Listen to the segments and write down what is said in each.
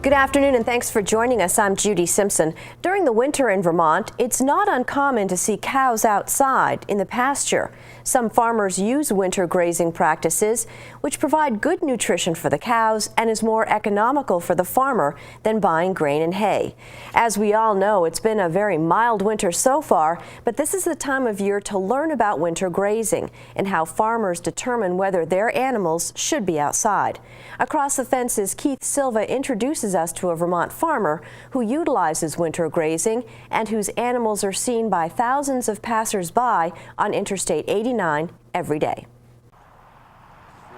Good afternoon and thanks for joining us. I'm Judy Simpson. During the winter in Vermont, it's not uncommon to see cows outside in the pasture. Some farmers use winter grazing practices, which provide good nutrition for the cows and is more economical for the farmer than buying grain and hay. As we all know, it's been a very mild winter so far, but this is the time of year to learn about winter grazing and how farmers determine whether their animals should be outside. Across the Fence's Keith Silva introduces us to a Vermont farmer who utilizes winter grazing and whose animals are seen by thousands of passers-by on Interstate 89 every day.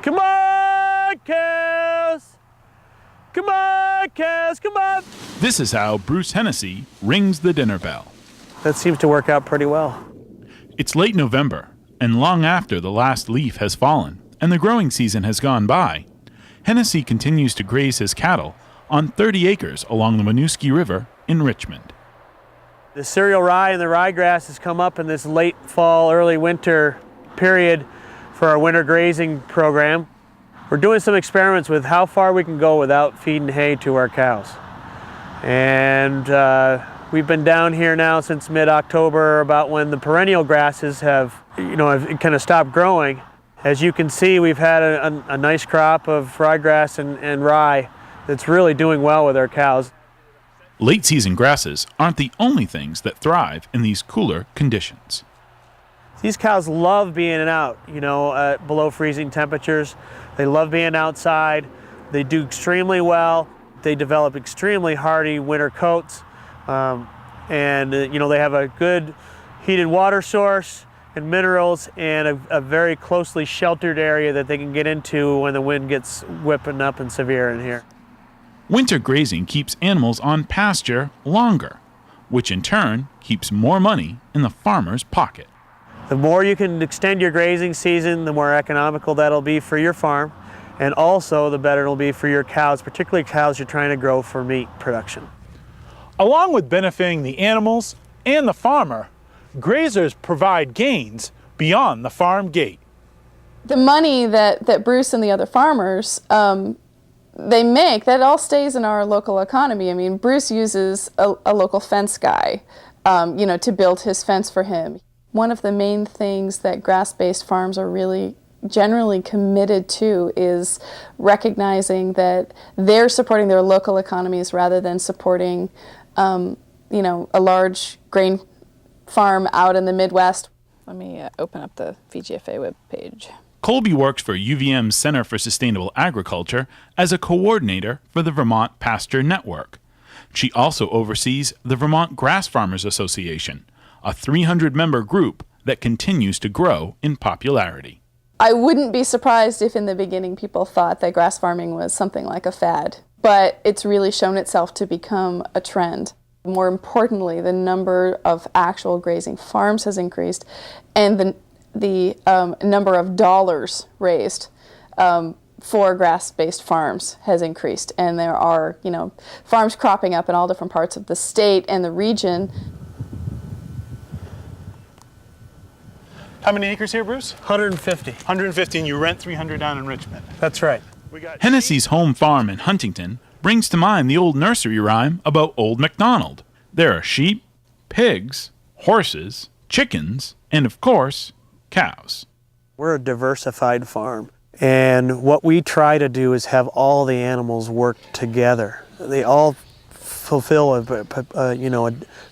Come on, cows! Come on, cows, come on! This is how Bruce Hennessy rings the dinner bell. That seems to work out pretty well. It's late November, and long after the last leaf has fallen and the growing season has gone by, Hennessy continues to graze his cattle on 30 acres along the Winooski River in Richmond. The cereal rye and the ryegrass has come up in this late fall, early winter period for our winter grazing program. We're doing some experiments with how far we can go without feeding hay to our cows. And we've been down here now since mid-October, about when the perennial grasses have kind of stopped growing. As you can see, we've had a nice crop of ryegrass and rye that's really doing well with our cows. Late season grasses aren't the only things that thrive in these cooler conditions. These cows love being out, below freezing temperatures. They love being outside. They do extremely well. They develop extremely hardy winter coats. They have a good heated water source and minerals and a very closely sheltered area that they can get into when the wind gets whipping up and severe in here. Winter grazing keeps animals on pasture longer, which in turn keeps more money in the farmer's pocket. The more you can extend your grazing season, the more economical that'll be for your farm, and also the better it'll be for your cows, particularly cows you're trying to grow for meat production. Along with benefiting the animals and the farmer, grazers provide gains beyond the farm gate. The money that Bruce and the other farmers they make, that all stays in our local economy. I mean, Bruce uses a local fence guy, to build his fence for him. One of the main things that grass-based farms are really generally committed to is recognizing that they're supporting their local economies rather than supporting, a large grain farm out in the Midwest. Let me open up the VGFA webpage. Colby works for UVM's Center for Sustainable Agriculture as a coordinator for the Vermont Pasture Network. She also oversees the Vermont Grass Farmers Association, a 300-member group that continues to grow in popularity. I wouldn't be surprised if in the beginning people thought that grass farming was something like a fad, but it's really shown itself to become a trend. More importantly, the number of actual grazing farms has increased, and the number of dollars raised for grass-based farms has increased. And there are, farms cropping up in all different parts of the state and the region. How many acres here, Bruce? 150. 150, and you rent 300 down in Richmond. That's right. Hennessy's home farm in Huntington brings to mind the old nursery rhyme about Old MacDonald. There are sheep, pigs, horses, chickens, and of course, cows. We're a diversified farm, and what we try to do is have all the animals work together. They all fulfill a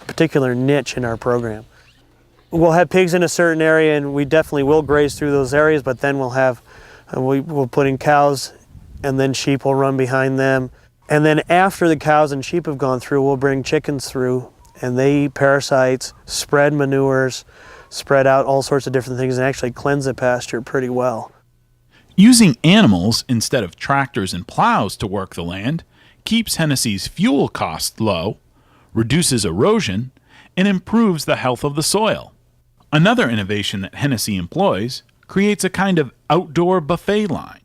particular niche in our program. We'll have pigs in a certain area, and we definitely will graze through those areas, but then we'll put in cows, and then sheep will run behind them. And then after the cows and sheep have gone through, we'll bring chickens through, and they eat parasites, spread manures, spread out all sorts of different things, and actually cleanse the pasture pretty well. Using animals instead of tractors and plows to work the land keeps Hennessy's fuel costs low, reduces erosion, and improves the health of the soil. Another innovation that Hennessy employs creates a kind of outdoor buffet line.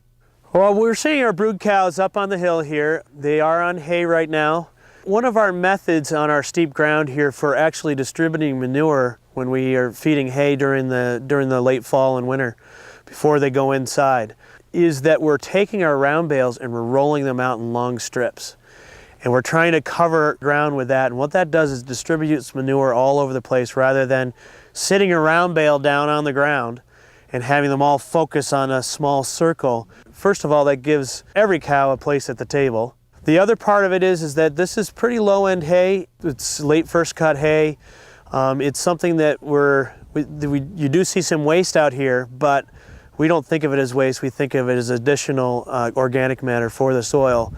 Well, we're seeing our brood cows up on the hill here. They are on hay right now. One of our methods on our steep ground here for actually distributing manure when we are feeding hay during the late fall and winter before they go inside is that we're taking our round bales and we're rolling them out in long strips. And we're trying to cover ground with that. And what that does is distributes manure all over the place rather than sitting a round bale down on the ground and having them all focus on a small circle. First of all, that gives every cow a place at the table. The other part of it is that this is pretty low-end hay. It's late first cut hay. It's something that you do see some waste out here, but we don't think of it as waste. We think of it as additional organic matter for the soil.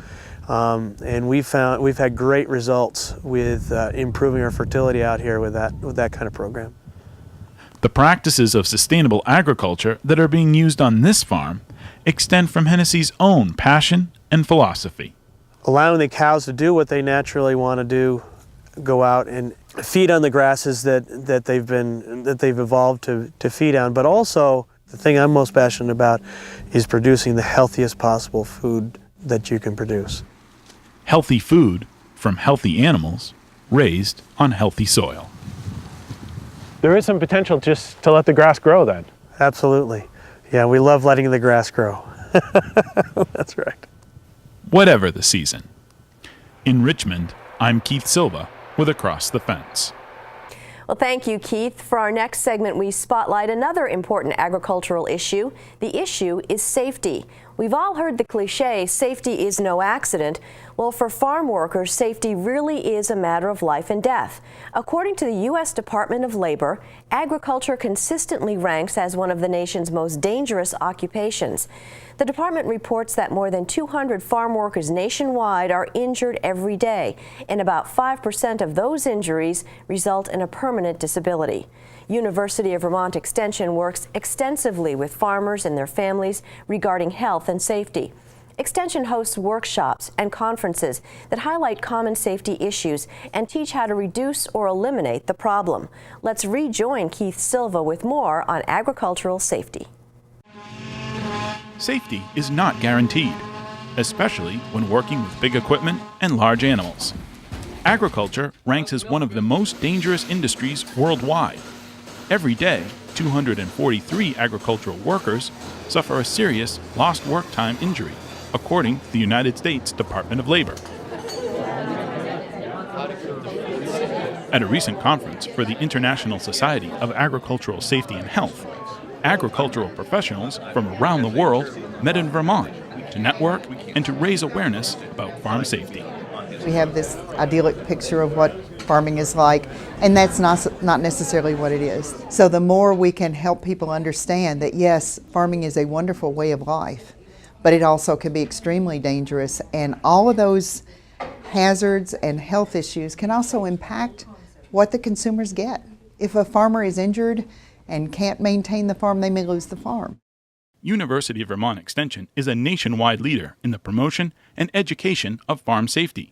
And we've had great results with improving our fertility out here with that kind of program. The practices of sustainable agriculture that are being used on this farm extend from Hennessy's own passion and philosophy. Allowing the cows to do what they naturally want to do, go out and feed on the grasses that they've evolved to feed on, but also the thing I'm most passionate about is producing the healthiest possible food that you can produce. Healthy food from healthy animals raised on healthy soil. There is some potential just to let the grass grow then. Absolutely. Yeah, we love letting the grass grow. That's right. Whatever the season. In Richmond, I'm Keith Silva with Across the Fence. Well, thank you, Keith. For our next segment, we spotlight another important agricultural issue. The issue is safety. We've all heard the cliche, safety is no accident. Well, for farm workers, safety really is a matter of life and death. According to the U.S. Department of Labor, agriculture consistently ranks as one of the nation's most dangerous occupations. The department reports that more than 200 farm workers nationwide are injured every day, and about 5% of those injuries result in a permanent disability. University of Vermont Extension works extensively with farmers and their families regarding health and safety. Extension hosts workshops and conferences that highlight common safety issues and teach how to reduce or eliminate the problem. Let's rejoin Keith Silva with more on agricultural safety. Safety is not guaranteed, especially when working with big equipment and large animals. Agriculture ranks as one of the most dangerous industries worldwide. Every day, 243 agricultural workers suffer a serious lost work time injury, according to the United States Department of Labor. At a recent conference for the International Society of Agricultural Safety and Health, agricultural professionals from around the world met in Vermont to network and to raise awareness about farm safety. We have this idyllic picture of what farming is like, and that's not necessarily what it is. So the more we can help people understand that yes, farming is a wonderful way of life, but it also can be extremely dangerous, and all of those hazards and health issues can also impact what the consumers get. If a farmer is injured and can't maintain the farm, they may lose the farm. University of Vermont Extension is a nationwide leader in the promotion and education of farm safety.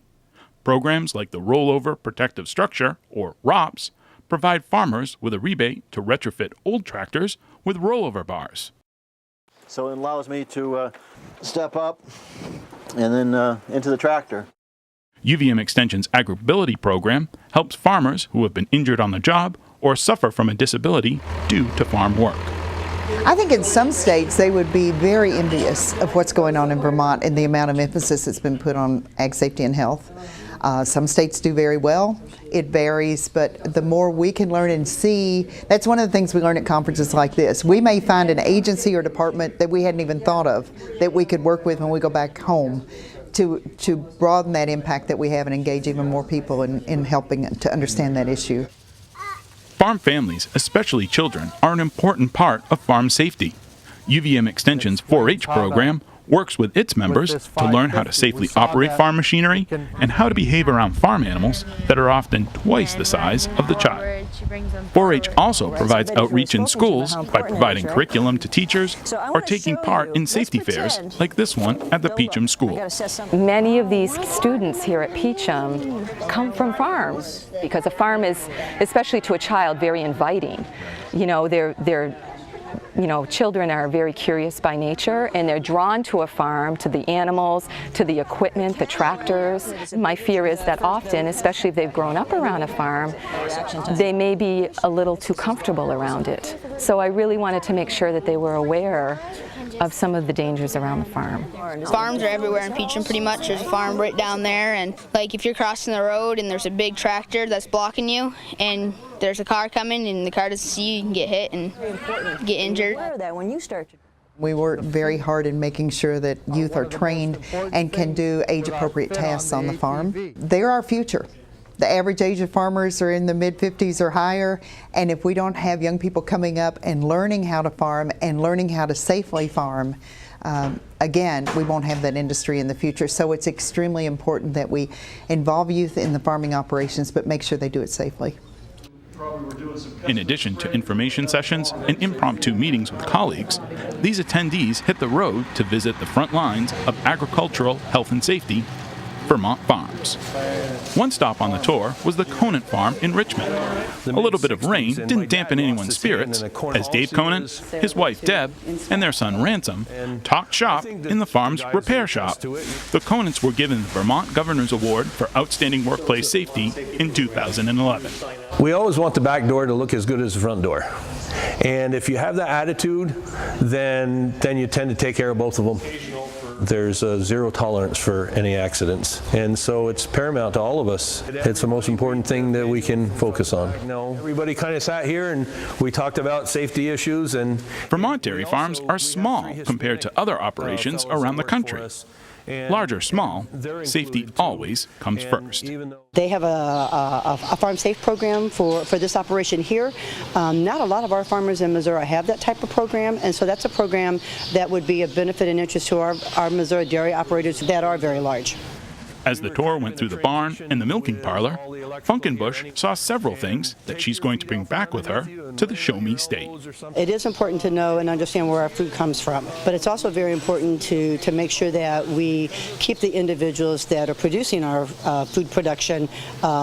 Programs like the Rollover Protective Structure, or ROPS, provide farmers with a rebate to retrofit old tractors with rollover bars. So it allows me to step up and then into the tractor. UVM Extension's AgriBility program helps farmers who have been injured on the job or suffer from a disability due to farm work. I think in some states they would be very envious of what's going on in Vermont and the amount of emphasis that's been put on ag safety and health. Some states do very well. It varies, but the more we can learn and see, that's one of the things we learn at conferences like this. We may find an agency or department that we hadn't even thought of that we could work with when we go back home to broaden that impact that we have and engage even more people in helping to understand that issue. Farm families, especially children, are an important part of farm safety. UVM Extension's 4-H program works with its members to learn how to safely operate farm machinery and how to behave around farm animals that are often twice the size of the child. 4-H also provides outreach in schools by providing curriculum to teachers or taking part in safety fairs like this one at the Peachum School. Many of these students here at Peachum come from farms because a farm is, especially to a child, very inviting. You know, children are very curious by nature, and they're drawn to a farm, to the animals, to the equipment, the tractors. My fear is that often, especially if they've grown up around a farm, they may be a little too comfortable around it. So I really wanted to make sure that they were aware of some of the dangers around the farm. Farms are everywhere in Peacham pretty much. There's a farm right down there, and like if you're crossing the road and there's a big tractor that's blocking you and there's a car coming and the car doesn't see you, you can get hit and get injured. We work very hard in making sure that youth are trained and can do age-appropriate tasks on the farm. They're our future. The average age of farmers are in the mid-50s or higher, and if we don't have young people coming up and learning how to farm and learning how to safely farm, again, we won't have that industry in the future. So it's extremely important that we involve youth in the farming operations, but make sure they do it safely. In addition to information sessions and impromptu meetings with colleagues, these attendees hit the road to visit the front lines of agricultural health and safety, Vermont farms. One stop on the tour was the Conant farm in Richmond. A little bit of rain didn't dampen anyone's spirits as Dave Conant, his wife Deb, and their son Ransom talked shop in the farm's repair shop. The Conants were given the Vermont Governor's Award for Outstanding Workplace Safety in 2011. We always want the back door to look as good as the front door. And if you have that attitude, then you tend to take care of both of them. There's a zero tolerance for any accidents, and so it's paramount to all of us. It's the most important thing that we can focus on. Everybody kind of sat here and we talked about safety issues. And Vermont dairy farms are small compared to other operations around the country. Large or small, safety always comes first. They have a farm safe program for this operation here. Not a lot of our farmers in Missouri have that type of program, and so that's a program that would be of benefit and interest to our Missouri dairy operators that are very large. As the tour went through the barn and the milking parlor, Funkenbush saw several things that she's going to bring back with her to the Show Me State. It is important to know and understand where our food comes from, but it's also very important to make sure that we keep the individuals that are producing our food production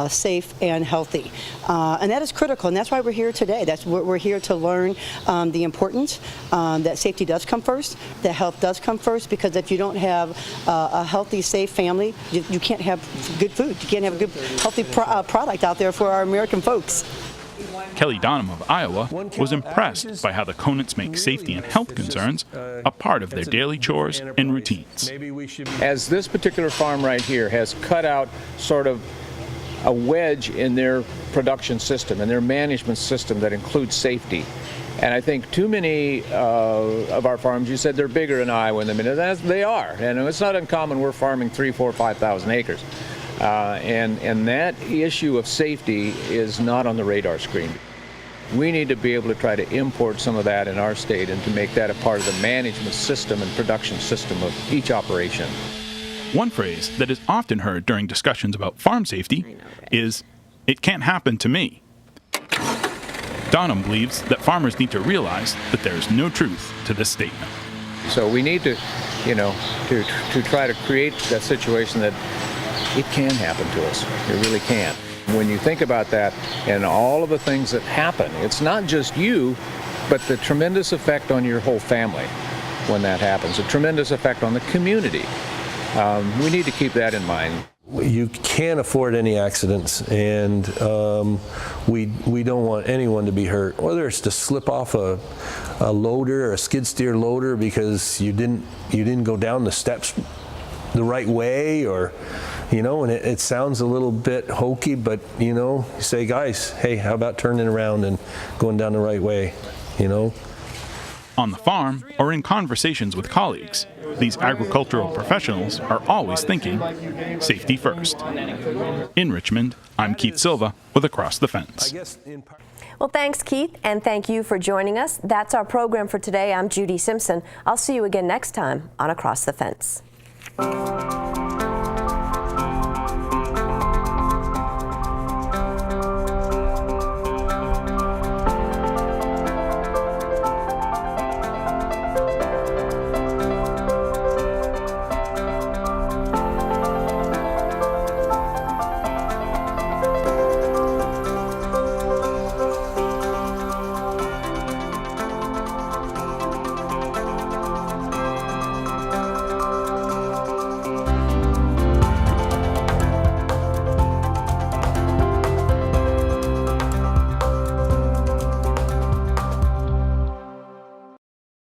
safe and healthy. And that is critical, and that's why we're here today. We're here to learn the importance that safety does come first, that health does come first, because if you don't have a healthy, safe family, you can't have good food. You can't have a good, healthy product out there for our American folks. Kelly Donham of Iowa was impressed by how the Conants make safety and health concerns a part of their daily chores and routines. As this particular farm right here has cut out sort of a wedge in their production system and their management system that includes safety. And I think too many of our farms, you said they're bigger in Iowa than they are. And it's not uncommon we're farming 3,000, 4,000, 5,000 acres. And that issue of safety is not on the radar screen. We need to be able to try to import some of that in our state and to make that a part of the management system and production system of each operation. One phrase that is often heard during discussions about farm safety is, "It can't happen to me." Donham believes that farmers need to realize that there is no truth to this statement. So we need to, to try to create that situation that it can happen to us. It really can. When you think about that and all of the things that happen, it's not just you, but the tremendous effect on your whole family when that happens, a tremendous effect on the community. We need to keep that in mind. You can't afford any accidents, and we don't want anyone to be hurt, whether it's to slip off a loader or a skid steer loader because you didn't go down the steps the right way, or and it sounds a little bit hokey, but you say, guys, hey, how about turning around and going down the right way, On the farm or in conversations with colleagues, these agricultural professionals are always thinking safety first. In Richmond, I'm Keith Silva with Across the Fence. Well, thanks, Keith, and thank you for joining us. That's our program for today. I'm Judy Simpson. I'll see you again next time on Across the Fence.